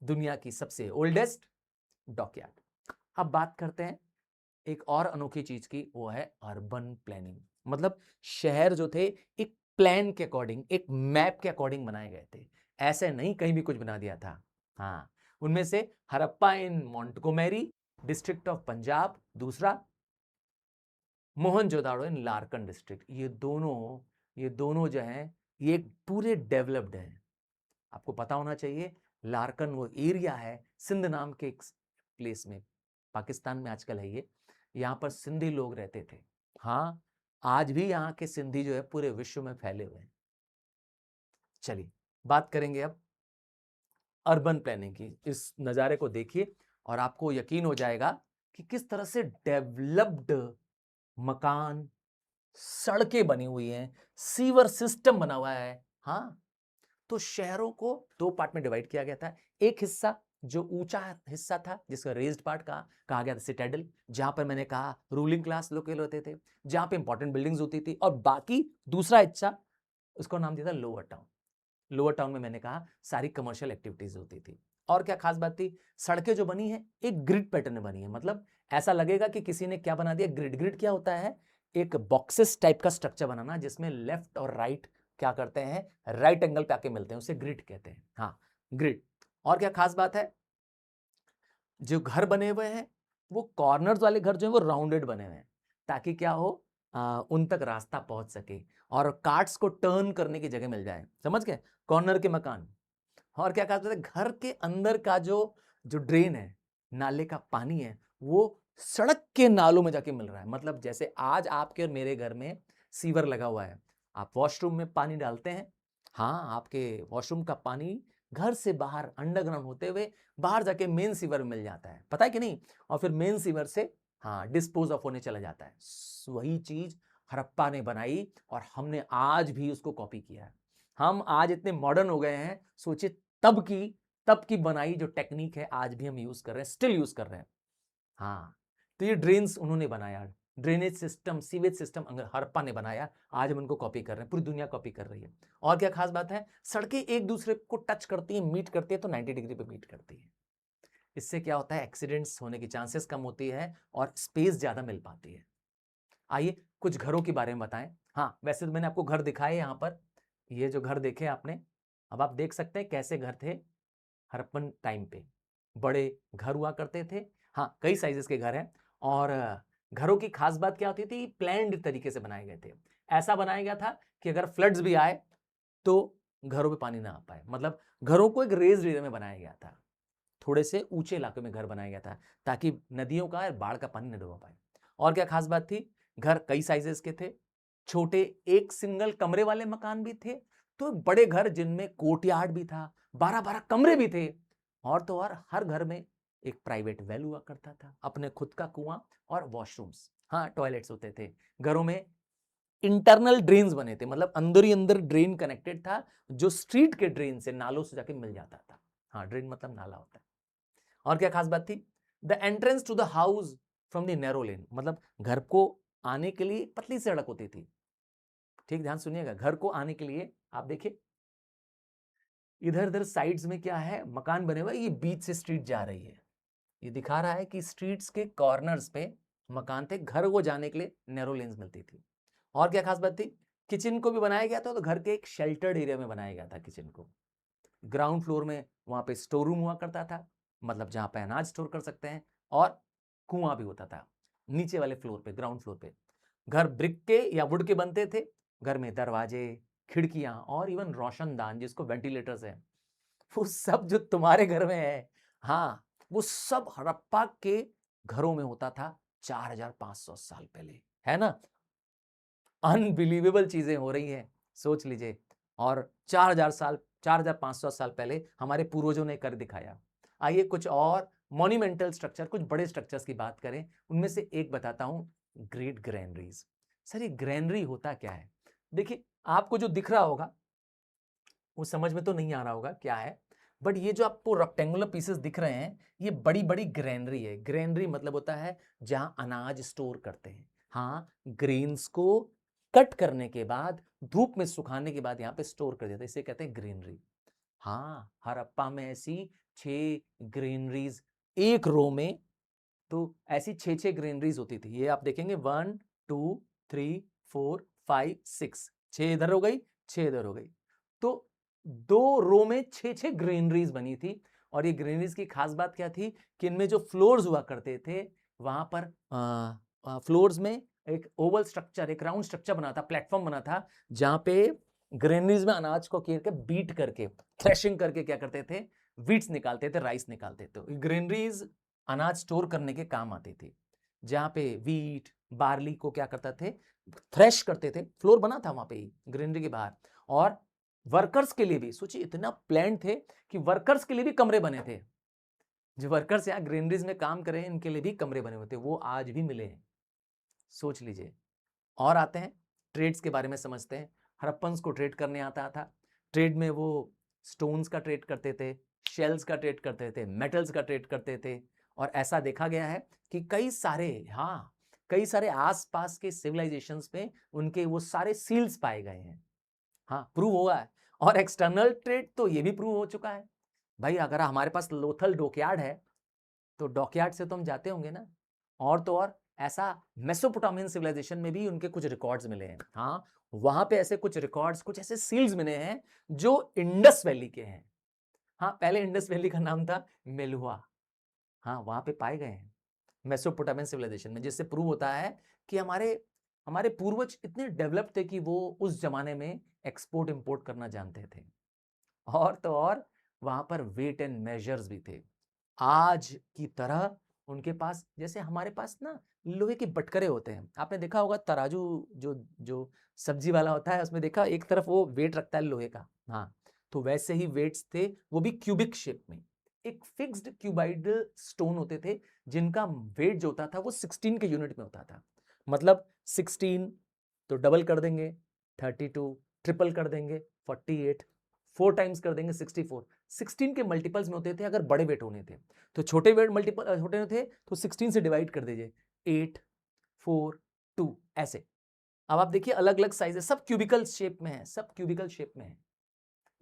दुनिया की सबसे ओल्डेस्ट डॉकयार्ड। अब बात करते हैं एक और अनोखी चीज की, वो है अर्बन प्लानिंग। मतलब शहर जो थे एक प्लान के अकॉर्डिंग, एक मैप के अकॉर्डिंग बनाए गए थे, ऐसे नहीं कहीं भी कुछ बना दिया था। हाँ, उनमें से हड़प्पा इन मोंटगोमेरी डिस्ट्रिक्ट ऑफ पंजाब, दूसरा मोहनजोदाड़ो इन लारकन डिस्ट्रिक्ट। ये दोनों जो हैं, ये पूरे डेवलप्ड हैं। आपको पता होना चाहिए, लारकन वो एरिया है सिंध नाम के एक प्लेस में, पाकिस्तान में आजकल है ये। यहाँ पर सिंधी लोग रहते थे। हाँ, आज भी यहाँ के सिंधी जो है पूरे विश्व में फैले हुए हैं। चलिए बात करेंगे अब अर्बन प्लानिंग की। इस नज़ारे को देखिए और आपको यकीन हो जाएगा कि किस तरह से डेवलप्ड मकान, सड़कें बनी हुई हैं, सीवर सिस्टम बना हुआ है। हाँ, तो शहरों को 2 पार्ट में डिवाइड किया गया था। एक हिस्सा जो ऊंचा हिस्सा था, जिसका रेज्ड पार्ट कहा गया था सिटाडेल, जहां पर मैंने कहा रूलिंग क्लास लोग होते थे, जहां पे इंपॉर्टेंट बिल्डिंग्स होती थी। और बाकी दूसरा हिस्सा, उसको नाम दिया था लोअर टाउन। लोअर टाउन में मैंने कहा सारी कमर्शियल एक्टिविटीज होती थी। और क्या खास बात थी, सड़कें जो बनी है एक ग्रिड पैटर्न में बनी है। मतलब ऐसा लगेगा कि किसी ने क्या बना दिया, ग्रिड। ग्रिड क्या होता है? एक बॉक्सेस टाइप का स्ट्रक्चर बनाना, जिसमें लेफ्ट और राइट क्या करते हैं, राइट एंगल पे आके मिलते हैं, उसे ग्रिड कहते हैं। हाँ, ग्रिड। और क्या खास बात है, जो घर बने हुए हैं वो कॉर्नर्स वाले घर जो है वो राउंडेड बने हुए हैं, ताकि क्या हो, उन तक रास्ता पहुंच सके और कार्ट्स को टर्न करने की जगह मिल जाए। समझ गए? कॉर्नर के मकान। और क्या कहते हैं, घर के अंदर का जो जो ड्रेन है, नाले का पानी है, वो सड़क के नालों में जाके मिल रहा है। मतलब जैसे आज आपके और मेरे घर में सीवर लगा हुआ है, आप वॉशरूम में पानी डालते हैं। हाँ, आपके वॉशरूम का पानी घर से बाहर अंडरग्राउंड होते हुए बाहर जाके मेन सीवर में मिल जाता है, पता है कि नहीं? और फिर मेन सीवर से, हाँ, डिस्पोज ऑफ होने चला जाता है। वही चीज हड़प्पा ने बनाई और हमने आज भी उसको कॉपी किया है। हम आज इतने मॉडर्न हो गए हैं, सोचिए तब की बनाई जो टेक्निक है आज भी हम यूज कर रहे हैं, स्टिल यूज कर रहे हैं। हाँ, तो ये ड्रेन्स उन्होंने बनाया, drainage system, sewage system Harappa ने बनाया, आज हम उनको कॉपी कर रहे हैं, पूरी दुनिया कॉपी कर रही है। और क्या खास बात है, सड़कें एक दूसरे को टच करती हैं, मीट करती है, तो 90 डिग्री पे मीट करती है। इससे क्या होता है, एक्सीडेंट्स होने की चांसेस कम होती है और स्पेस ज्यादा मिल पाती है। आइए कुछ घरों के बारे में बताएं। हाँ, वैसे तो मैंने आपको घर दिखाए यहाँ पर, ये जो घर देखे आपने, अब आप देख सकते हैं कैसे घर थे हड़प्पन टाइम पे। बड़े घर हुआ करते थे। हाँ, कई साइजेस के घर हैं। और घरों की खास बात क्या होती थी, प्लान्ड तरीके से बनाए गए थे। ऐसा बनाया गया था कि अगर फ्लड्स भी आए तो घरों पे पानी ना आ पाए। मतलब घरों को एक रेज्ड एरिया में बनाया गया था, थोड़े से ऊंचे इलाके में घर बनाया गया था, ताकि नदियों का बाढ़ का पानी न डुबा पाए। और क्या खास बात थी, घर कई साइजेस के थे, छोटे एक सिंगल कमरे वाले मकान भी थे, तो बड़े घर जिनमें कोर्टयार्ड भी था, 12-12 कमरे भी थे, और तो और हर घर में एक प्राइवेट वेल हुआ करता था, अपने खुद का कुआं और वॉशरूम्स, हाँ टॉयलेट्स होते थे। घरों में इंटरनल ड्रेन्स बने थे, मतलब अंदर ही अंदर ड्रेन कनेक्टेड था, जो स्ट्रीट के ड्रेन से, नालों से जाके मिल जाता था। हाँ, ड्रेन मतलब नाला होता है। और क्या खास बात थी? The entrance to the house from the narrow lane, मतलब घर को आने के लिए पतली सड़क होती थी। ठीक, ध्यान सुनिएगा, घर को आने के लिए आप देखिए इधर उधर साइड्स में क्या है, मकान बने हुए, ये बीच से स्ट्रीट जा रही है। ये दिखा रहा है कि स्ट्रीट्स के कॉर्नर्स पे मकान थे, घर को जाने के लिए नैरो लेन्स मिलती थी। और क्या खास बात थी? किचन को भी बनाया गया था, तो घर के एक शेल्टर्ड एरिया में बनाया गया था किचन को। ग्राउंड फ्लोर में वहां पे स्टोर रूम हुआ करता था, मतलब जहां पे अनाज स्टोर कर सकते हैं, और कुआं भी होता था नीचे वाले फ्लोर पे, ग्राउंड फ्लोर पे। घर ब्रिक के या वुड के बनते थे। घर में दरवाजे, खिड़कियां और इवन रोशनदान, जिसको वेंटिलेटर्स है, वो सब जो तुम्हारे घर में है, हाँ, वो सब हड़प्पा के घरों में होता था 4500 साल पहले, है ना? अनबिलीवेबल चीजें हो रही हैं, सोच लीजिए। और 4500 साल पहले हमारे पूर्वजों ने कर दिखाया। आइए कुछ और मॉन्यूमेंटल स्ट्रक्चर, कुछ बड़े स्ट्रक्चर्स की बात करें। उनमें से एक बताता हूं, ग्रेट ग्रैनरीज। सर ये ग्रैनरी होता क्या है? देखिए, आपको जो दिख रहा होगा वो समझ में तो नहीं आ रहा होगा क्या है, बट ये जो आपको रेक्टेंगुलर पीसेस दिख रहे हैं, ये बड़ी बड़ी ग्रैनरी है। ग्रैनरी मतलब होता है जहां अनाज स्टोर करते हैं। हाँ, ग्रेन्स को कट करने के बाद, धूप में सुखाने के बाद यहाँ पे स्टोर कर देते हैं, इसे कहते हैं ग्रेनरी। हाँ, हड़प्पा में ऐसी 6 ग्रेनरीज एक रो में, तो ऐसी 6 ग्रेनरीज होती थी। ये आप देखेंगे 1 2 3 4 5 6, 6 इधर हो गई, 6 इधर हो गई, तो 2 रो में 6 ग्रेनरीज बनी थी। और ये ग्रेनरीज की खास बात क्या थी कि इनमें जो फ्लोर्स हुआ करते थे, वहां पर फ्लोर्स में एक ओवल स्ट्रक्चर, एक राउंड स्ट्रक्चर बना था, प्लेटफॉर्म बना था, जहां पे ग्रेनरीज में अनाज को कीर के बीट करके, थ्रेशिंग करके क्या करते थे, वीट्स निकालते थे, राइस निकालते थे। ग्रेनरीज अनाज स्टोर करने के काम आती थी, जहां पे वीट, बार्ली को क्या करते थे, थ्रेश करते थे। फ्लोर बना था वहां पे ग्रेनरी के बाहर। और वर्कर्स के लिए भी सोचिए, इतना प्लान थे कि वर्कर्स के लिए भी कमरे बने थे। जो वर्कर्स यहाँ ग्रेनरीज में काम करें, इनके लिए भी कमरे बने हुए थे, वो आज भी मिले हैं, सोच लीजिए। और आते हैं ट्रेड्स के बारे में समझते हैं। हड़प्पन्स को ट्रेड करने आता था। ट्रेड में वो स्टोन्स का ट्रेड करते थे, शेल्स का ट्रेड करते थे, मेटल्स का ट्रेड करते थे। और ऐसा देखा गया है कि कई सारे आसपास के सिविलाइजेशंस में उनके वो सारे सील्स पाए गए हैं। हाँ, प्रूव हुआ है। और एक्सटर्नल ट्रेड तो ये भी प्रूव हो चुका है भाई, अगर हमारे पास लोथल डॉकयार्ड है, तो डॉकयार्ड से तो हम जाते होंगे ना। और तो और ऐसा मेसोपोटामियन सिविलाइजेशन में भी उनके कुछ रिकॉर्ड्स मिले हैं। हाँ, वहां पे ऐसे कुछ रिकॉर्ड्स, कुछ ऐसे सील्स मिले हैं जो इंडस वैली के हैं। हाँ, पहले इंडस वैली का नाम था मेलुआ। हाँ, वहां पे पाए गए हैं मेसोपोटामियन सिविलाइजेशन में, जिससे प्रूव होता है कि हमारे हमारे पूर्वज इतने डेवलप थे कि वो उस जमाने में एक्सपोर्ट इंपोर्ट करना जानते थे। और तो और वहां पर वेट एंड मेजर्स भी थे, आज की तरह। उनके पास, जैसे हमारे पास ना लोहे के बटकरे होते हैं, आपने देखा होगा तराजू, जो जो सब्जी वाला होता है, उसमें देखा एक तरफ वो वेट रखता है लोहे का। हाँ, तो वैसे ही वेट्स थे, वो भी क्यूबिक शेप में। एक फिक्स्ड क्यूबाइडल स्टोन होते थे, जिनका वेट जो होता था वो 16 के यूनिट में होता था। मतलब 16 तो डबल कर देंगे 32, ट्रिपल कर देंगे 48, 4 टाइम्स कर देंगे 64। 16 के मल्टीपल्स में होते थे अगर बड़े वेट होने थे। तो छोटे वेट मल्टीपल छोटे थे तो 16 से डिवाइड कर दीजिए, 8 4 2 ऐसे। अब आप देखिए अलग अलग साइज है, सब क्यूबिकल शेप में है, सब क्यूबिकल शेप में है।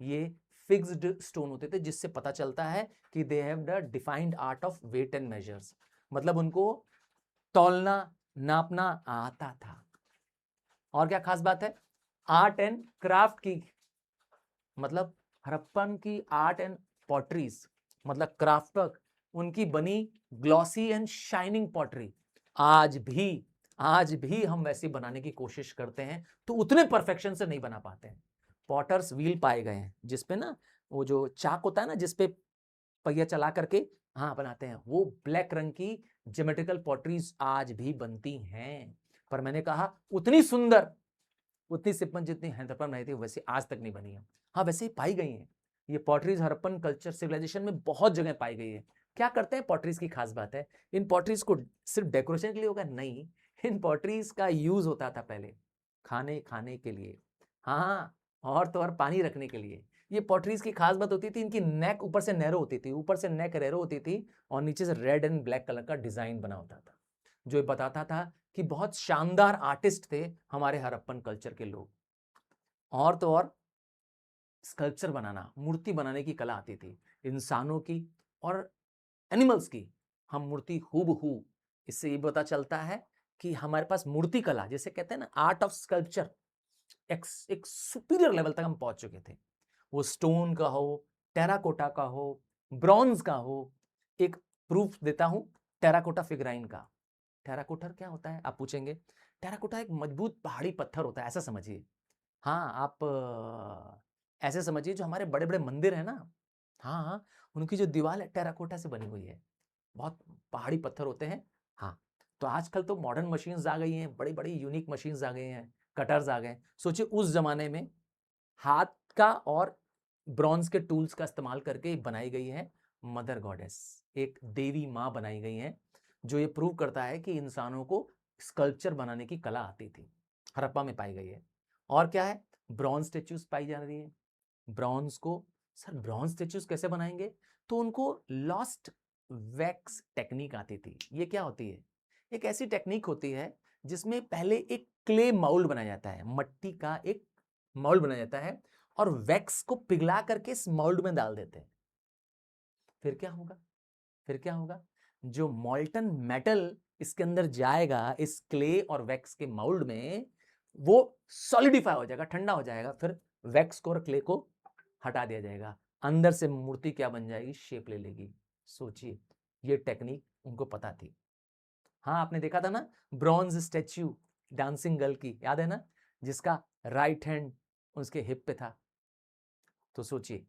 ये फिक्स्ड स्टोन होते थे, जिससे पता चलता है कि they have the defined art of weight and measures, मतलब उनको तौलना, नापना आता था। और क्या खास बात है, आर्ट एंड क्राफ्ट की, मतलब हड़प्पन की आर्ट एंड पॉटरीज, मतलब क्राफ्ट वर्क, उनकी बनी ग्लॉसी एंड शाइनिंग पॉटरी आज भी हम वैसी बनाने की कोशिश करते हैं, तो उतने परफेक्शन से नहीं बना पाते हैं। पॉटर्स व्हील पाए गए हैं, जिसपे ना वो जो चाक होता है ना, जिसपे पहिया चला करके हाँ बनाते हैं, वो ब्लैक रंग की ज्योमेट्रिकल पॉटरीज आज भी बनती हैं। पर मैंने कहा उतनी सुंदर उतनी सिपन जितनी हड़प्पन बनाई थी वैसे आज तक नहीं बनी है। हाँ वैसे ही पाई गई है ये पॉटरीज हड़प्पन कल्चर सिविलाइजेशन में बहुत जगह पाई गई है। क्या करते हैं पॉटरीज की खास बात है, इन पॉटरीज को सिर्फ डेकोरेशन के लिए होगा नहीं, इन पॉटरीज का यूज होता था पहले खाने के लिए, हाँ और तो और पानी रखने के लिए। ये पॉटरीज की खास बात होती थी इनकी नेक ऊपर से नैरो होती थी, ऊपर से नेक नैरो होती थी और नीचे से रेड एंड ब्लैक कलर का डिजाइन बना होता था, जो ये बताता था कि बहुत शानदार आर्टिस्ट थे हमारे हड़प्पन कल्चर के लोग। और तो और स्कल्पचर बनाना, मूर्ति बनाने की कला आती थी इंसानों की और एनिमल्स की। हम मूर्ति हूबहू, इससे ये पता चलता है कि हमारे पास मूर्ति कला, जैसे कहते हैं ना आर्ट ऑफ स्कल्पचर, एक सुपीरियर लेवल तक हम पहुंच चुके थे। वो स्टोन का हो, टेराकोटा का हो, ब्रॉन्ज का हो। एक प्रूफ देता हूं टेराकोटा फिगराइन का। टेराकोटा क्या होता है आप पूछेंगे, टेराकोटा एक मजबूत पहाड़ी पत्थर होता है ऐसा समझिए। हाँ आप ऐसे समझिए जो हमारे बड़े बड़े मंदिर है ना, हाँ हाँ उनकी जो दीवार है टेराकोटा से बनी हुई है, बहुत पहाड़ी पत्थर होते हैं। हाँ तो आजकल तो मॉडर्न मशीन्स आ गई हैं, बड़ी बड़ी यूनिक मशीन्स आ गए हैं, कटर्स आ गए। सोचिए उस जमाने में हाथ का और ब्रॉन्ज के टूल्स का इस्तेमाल करके बनाई गई है मदर गॉडेस, एक देवी माँ बनाई गई है, जो ये प्रूव करता है कि इंसानों को स्कल्पचर बनाने की कला आती थी, हड़प्पा में पाई गई है। और क्या है, ब्रॉन्ज स्टेच्यूज पाई जा रही है। ब्रॉन्ज को, सर ब्रॉन्ज स्टेच्यूज कैसे बनाएंगे, तो उनको लॉस्ट वैक्स टेक्निक आती थी। ये क्या होती है, एक ऐसी टेक्निक होती है जिसमें पहले एक क्ले माउल्ड बनाया जाता है, मट्टी का एक माउल्ड बनाया जाता है और वैक्स को पिघला करके इस माउल्ड में डाल देते हैं। फिर क्या होगा, फिर क्या होगा, जो मॉल्टन मेटल इसके अंदर जाएगा इस क्ले और वैक्स के माउल्ड में, वो सॉलिडिफाई हो जाएगा, ठंडा हो जाएगा, फिर वैक्स को और क्ले को हटा दिया जाएगा, अंदर से मूर्ति क्या बन जाएगी, शेप ले लेगी। सोचिए ये टेक्निक उनको पता थी। हाँ आपने देखा था ना ब्रॉन्ज स्टैच्यू डांसिंग गर्ल की, याद है ना, जिसका राइट हैंड उसके हिप पे था। तो सोचिए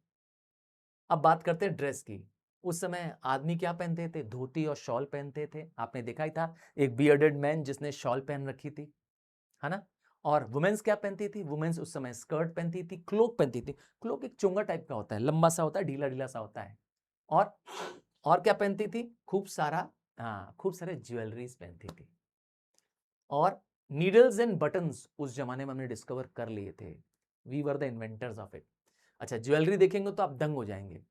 अब बात करते हैं ड्रेस की। उस समय आदमी क्या पहनते थे, धोती और शॉल पहनते थे, आपने देखा ही था एक बियर्डेड मैन जिसने शॉल पहन रखी थी, है ना। और वुमेन्स क्या पहनती थी, वुमेन्स उस समय स्कर्ट पहनती थी, क्लोक पहनती थी। क्लोक एक चोंगा टाइप का होता है, लंबा सा होता है, ढीला ढीला सा होता है। और और क्या पहनती थी, खूब सारा, हाँ खूब सारे ज्वेलरीज पहनती थी। और नीडल्स एंड बटन्स उस जमाने में हमने डिस्कवर कर लिए थे, we were the inventors of it. अच्छा ज्वेलरी देखेंगे तो आप दंग हो जाएंगे,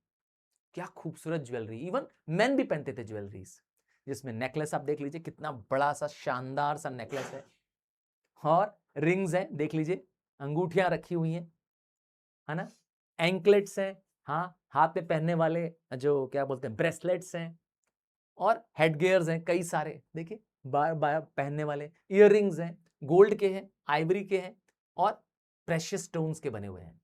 क्या खूबसूरत ज्वेलरी, इवन मेन भी पहनते थे ज्वेलरीज, जिसमें नेकलेस आप देख लीजिए कितना बड़ा सा शानदार सा नेकलेस है, और रिंग्स हैं देख लीजिए, अंगूठियां रखी हुई हैं, है ना, एंकलेट्स हैं, हाँ हाथ में पहनने वाले जो क्या बोलते हैं ब्रेसलेट्स हैं, और हेड गियर्स हैं कई सारे, देखिए बार बार पहनने वाले इयररिंग्स हैं, गोल्ड के हैं, आइवरी के हैं, और प्रेशियस स्टोन्स के बने हुए हैं।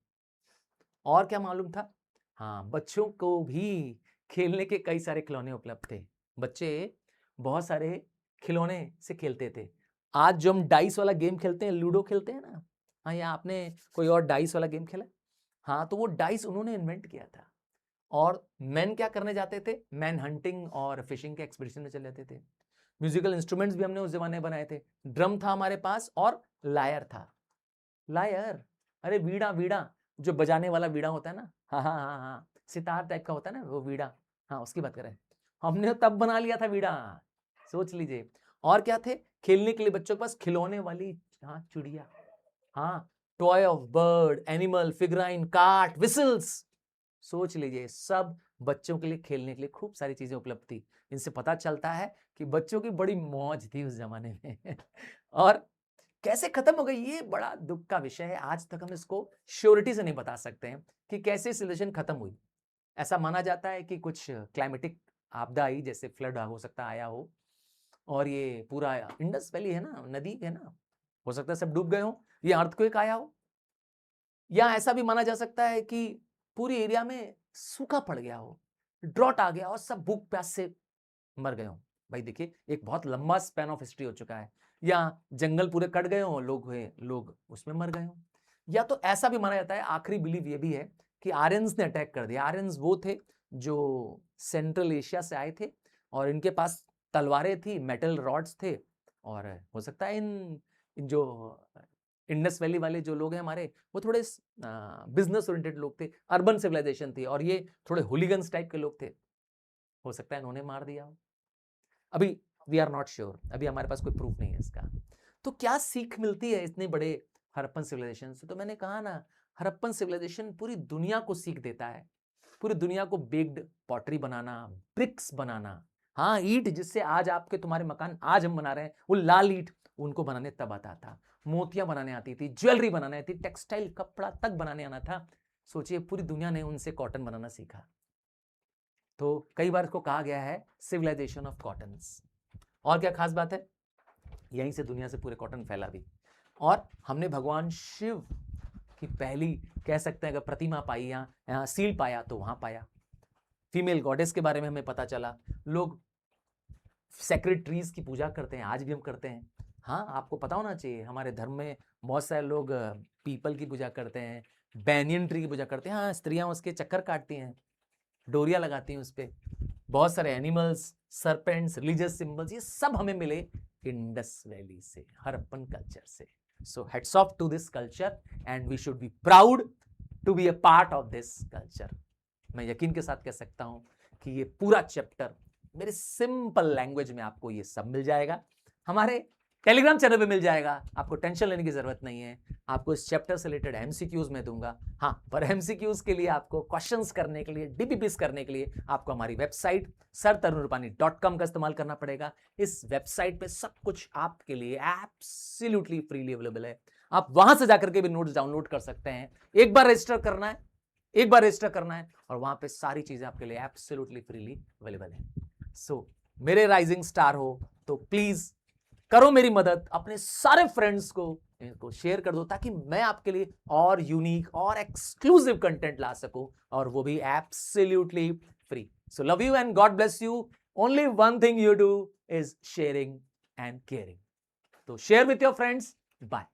और क्या मालूम था, हाँ बच्चों को भी खेलने के कई सारे खिलौने उपलब्ध थे, बच्चे बहुत सारे खिलौने से खेलते थे। आज जो हम डाइस वाला गेम खेलते हैं, लूडो खेलते हैं ना, हाँ या आपने कोई और डाइस वाला गेम खेला, हाँ तो वो डाइस उन्होंने इन्वेंट किया था। और मैन क्या करने जाते थे, मैन हंटिंग और फिशिंग के एक्सपीडिशन में चले जाते थे। म्यूजिकल इंस्ट्रूमेंट्स भी हमने उस जमाने बनाए थे, ड्रम था हमारे पास और लायर था। लायर, अरे वीणा, वीणा जो बजाने वाला वीणा होता है ना, हाँ हाँ हाँ हाँ सितार टाइप का होता है ना वो वीणा, हाँ उसकी बात करें, हमने तब बना लिया था वीणा, सोच लीजिए। और क्या थे, खेलने के लिए बच्चों के पास खिलौने वाली, हाँ चिड़िया, हाँ toy of bird, animal, figurine, cart, whistles, सोच लीजिए सब बच्चों के लिए खेलने के लिए खूब सारी चीजें उपलब्ध थी। इनसे पता चलता है कि बच्चों की बड़ी मौज थी उस जमाने में और कैसे खत्म हो गई ये बड़ा दुख का विषय है, आज तक हम इसको श्योरिटी से नहीं बता सकते हैं कि कैसे सिविलाइजेशन खत्म हुई। ऐसा माना जाता है कि कुछ क्लाइमेटिक आपदा आई, जैसे फ्लड हो सकता है आया हो, और ये पूरा इंडस वैली है ना, नदी है ना, हो सकता है सब डूब गए हो, ये अर्थक्वेक आया हो, या ऐसा भी माना जा सकता है कि पूरी एरिया में सूखा पड़ गया हो, ड्रॉट आ गया और सब भूख प्यास से मर गए हो। भाई देखिए एक बहुत लंबा स्पैन ऑफ हिस्ट्री हो चुका है, या जंगल पूरे कट गए हो, लोग उसमें मर गए हो। या तो ऐसा भी माना जाता है, आखिरी बिलीव ये भी है कि आर्यंस ने अटैक कर दिया। आर्यंस वो थे जो सेंट्रल एशिया से आए थे और इनके पास तलवारें थी, मेटल रॉड्स थे, और हो सकता है इन जो इंडस वैली वाले जो लोग हैं हमारे, वो थोड़े बिजनेस ओरिएंटेड लोग थे, अर्बन सिविलाइजेशन थी, और ये थोड़े हुलिगन्स टाइप के लोग थे। हो सकता है इन्होंने मार दिया हो, अभी वी आर नॉट श्योर, अभी हमारे पास कोई प्रूफ नहीं है इसका। तो क्या सीख मिलती है इतने बड़े हड़प्पन सिविलाइजेशन से? तो मैंने कहा ना, हड़प्पन सिविलाइजेशन पूरी दुनिया को सीख देता है, पूरी दुनिया को बेक्ड पॉटरी बनाना, ब्रिक्स बनाना। हाँ, ईंट जिससे आज आपके तुम्हारे मकान आज हम बना रहे हैं, वो लाल ईंट उनको बनाने तब आता था। मोतियां बनाने आती थी, ज्वेलरी बनाने आती थी, टेक्सटाइल कपड़ा तक बनाने आना था। सोचिए, पूरी दुनिया ने उनसे कॉटन बनाना सीखा। तो कई बार इसको कहा गया है सिविलाइजेशन ऑफ कॉटन्स। और क्या खास बात है, यहीं से दुनिया से पूरे कॉटन फैला भी। और हमने भगवान शिव की पहली, कह सकते हैं, अगर प्रतिमा पाई या सील पाया तो वहां पाया। फीमेल गॉडेस के बारे में हमें पता चला। लोग सेक्रेड ट्रीज की पूजा करते हैं, आज भी हम करते हैं। हाँ, आपको पता होना चाहिए, हमारे धर्म में बहुत सारे लोग पीपल की पूजा करते हैं, बैनियन ट्री की पूजा करते हैं। हाँ, स्त्रियां उसके चक्कर काटती हैं, डोरिया लगाती हैं उस पर। बहुत सारे एनिमल्स, सरपेंट्स, रिलीजियस सिंबल्स, ये सब हमें मिले इंडस वैली से, हड़प्पन कल्चर से। So hats off to this culture and we should be proud to be a part of this culture. मैं यकीन के साथ कह सकता हूं कि ये पूरा चैप्टर मेरे सिंपल लैंग्वेज में आपको ये सब मिल जाएगा, हमारे टेलीग्राम चैनल पे मिल जाएगा। आपको टेंशन लेने की जरूरत नहीं है। आपको इस चैप्टर से रिलेटेड एमसीक्यूज में दूंगा। हाँ, पर एमसीक्यूज के लिए, आपको क्वेश्चंस करने के लिए, डीपीपीस करने के लिए आपको हमारी वेबसाइट sirtarunrupani.com का इस्तेमाल करना पड़ेगा। इस वेबसाइट पे सब कुछ आपके लिए एब्सोल्युटली फ्रीली अवेलेबल है। आप वहां से जाकर के भी नोट्स डाउनलोड कर सकते हैं। एक बार रजिस्टर करना है, एक बार रजिस्टर करना है, और वहां पे सारी चीजें आपके लिए एब्सोल्युटली फ्रीली अवेलेबल है। सो मेरे राइजिंग स्टार हो तो प्लीज करो मेरी मदद, अपने सारे फ्रेंड्स को इनको शेयर कर दो, ताकि मैं आपके लिए और यूनिक और एक्सक्लूसिव कंटेंट ला सकूं, और वो भी absolutely free. So love you and God bless you. Only one thing you do is sharing and caring. तो share with your friends. Bye.